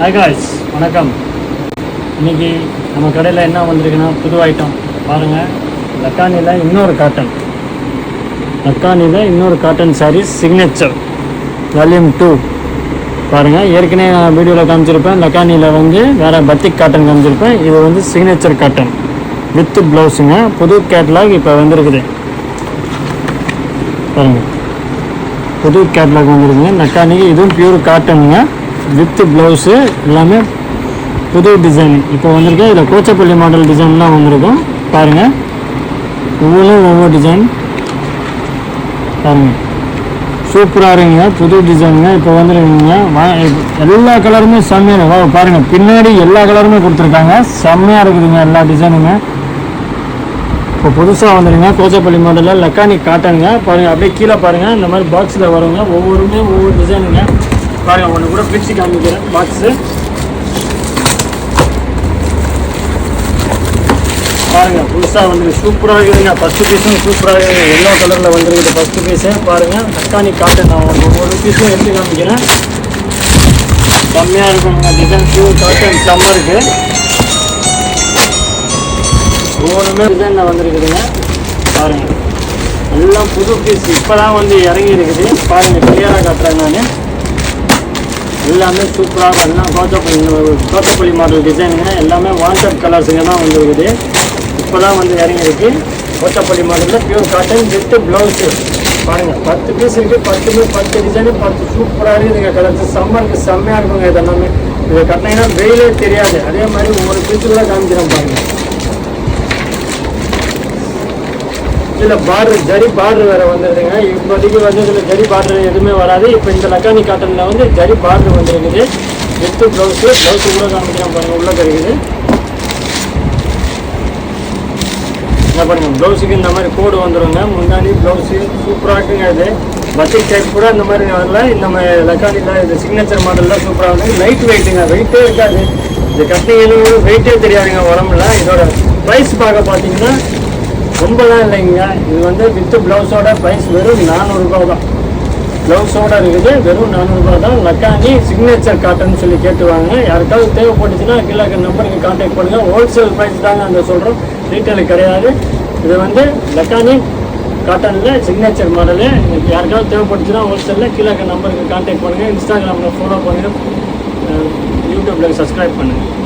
Hi guys, வணக்கம். இன்றைக்கி நம்ம கடையில் என்ன வந்திருக்குன்னா புது ஐட்டம் பாருங்கள். லக்கானியில் இன்னொரு காட்டன் சாரீஸ் சிக்னேச்சர் வால்யூம் 2 பாருங்கள். ஏற்கனவே நான் வீடியோவில் காமிச்சிருப்பேன். லக்கானியில் வந்து வேறு பத்திக் காட்டன் காமிச்சிருப்பேன். இது வந்து சிக்னேச்சர் காட்டன் வித் ப்ளவுஸுங்க. புது கேட்லாக் இப்போ வந்துருக்குது பாருங்கள். புது கேட்லாக் வந்துருக்குங்க லக்கானிக்கு. இதுவும் பியூர் காட்டனுங்க வித் ப்ளவுஸு எல்லாமே புது டிசைன் இப்போ வந்திருக்கு. இதில் கோச்சப்பள்ளி மாடல் டிசைன்லாம் வந்திருக்கும் பாருங்கள். ஒவ்வொரு டிசைன் பாருங்கள், சூப்பராக இருக்குங்க. புது டிசைனுங்க இப்போ வந்துருக்குங்க. எல்லா கலருமே செம்மையாக பாருங்கள். பின்னாடி எல்லா கலருமே கொடுத்துருக்காங்க. செம்மையாக இருக்குதுங்க எல்லா டிசைனுங்க. இப்போ புதுசாக வந்துடுங்க கோச்சப்பள்ளி மாடலில் லக்கானி காட்டனுங்க பாருங்கள். அப்படியே கீழே பாருங்கள், இந்த மாதிரி பாக்ஸில் வருங்க. ஒவ்வொரு டிசைனுங்க பாருங்கள். ஒன்று கூட பிரித்து காமிக்கிறேன் பாக்ஸு பாருங்கள். புதுசாக வந்துருக்கு, சூப்பராக இருக்குதுங்க. ஃபஸ்ட்டு பீஸும் சூப்பராக இருக்குது. எல்லோ கலரில் வந்துருக்குது ஃபஸ்ட்டு பீஸு பாருங்கள். லக்கானி காட்டன் நான் ஒவ்வொரு பீஸும் எடுத்து காமிக்கிறேன். செம்மையாக இருக்குங்க டிசைன். பியூர் காட்டன் செம்ம இருக்குது. ஒவ்வொன்றுமே டிசைனில் வந்துருக்குதுங்க பாருங்கள். எல்லாம் புது பீஸ் இப்போ தான் வந்து இறங்கி இருக்குது பாருங்கள். கிளியராக காட்டுறேன் நான். எல்லாமே சூப்பராக எல்லாம் கோச்சப்பள்ளி மாடல் டிசைனுங்க. எல்லாமே வாண்டட் கலர்ஸுங்க தான் வந்துருக்குது. இப்போ தான் வந்து இறங்கிருக்கு. கோச்சப்பள்ளி மாடலில் பியூர் காட்டன் வித் ப்ளவுஸு பாருங்கள். 10 பீஸ் இருக்குது. 10 டிசைனு 10 சூப்பராக இருக்குதுங்க. கலர்ஸ் சம்மருக்கு செம்மையாக இருக்குங்க. இதெல்லாமே இதை கட்டினீங்கன்னா வெயிலே தெரியாது. அதே மாதிரி ஒவ்வொரு பீஸுக்குள்ள காமிக்கிறோம் பாருங்கள். இதில் ஜரி பார்டர் வேறு வந்துடுதுங்க. இப்போதைக்கு வந்து இதில் ஜரி பார்டர் எதுவுமே வராது. இப்போ இந்த லக்கானி காட்டனில் வந்து ஜரி பார்டர் வந்துருக்குது வித்து ப்ளவுஸு கூட காமிக்கிறோம் பாருங்கள். உள்ளே கிடைக்குது என்ன பண்ணுங்க. ப்ளவுஸுக்கு இந்த மாதிரி கோடு வந்துடுங்க. முன்னாடி ப்ளவுஸு சூப்பராக இருக்குங்க. இது பத்திக் டைப் கூட இந்த மாதிரி வரல. இந்த லக்கானியில் இது சிக்னேச்சர் மாடலில் சூப்பராக இருக்குது. லைட் வெயிட்டுங்க, வெயிட்டே இருக்காது. இது கட்டினீங்கன்னா வெயிட்டே தெரியாதுங்க உடம்புல. இதோட ப்ரைஸ் பார்த்தீங்கன்னா ரொம்பலாம் இல்லைங்க. இது வந்து வித்து ப்ளவுஸோட ப்ரைஸ் வெறும் 400 ரூபா தான். ப்ளவுஸோடு இருக்குது வெறும் 400 ரூபா தான். லக்கானி சிக்னேச்சர் காட்டன் சொல்லி கேட்டுவாங்க. யாருக்காவது தேவைப்பட்டுச்சுன்னா கீழே நம்பருக்கு கான்டாக்ட் பண்ணுங்கள். ஹோல்சேல் ப்ரைஸ் தாங்க அந்த சொல்கிறோம், ரீட்டைல் கிடையாது. இது வந்து லக்கானி காட்டனில் சிக்னேச்சர் மாடலு. யாருக்காவது தேவைப்பட்டுச்சுன்னா ஹோல்சேலில் கீழே நம்பருக்கு கான்டாக்ட் பண்ணுங்கள். இன்ஸ்டாகிராமில் ஃபாலோ பண்ணுங்கள். யூடியூப்பில் சப்ஸ்கிரைப் பண்ணுங்கள்.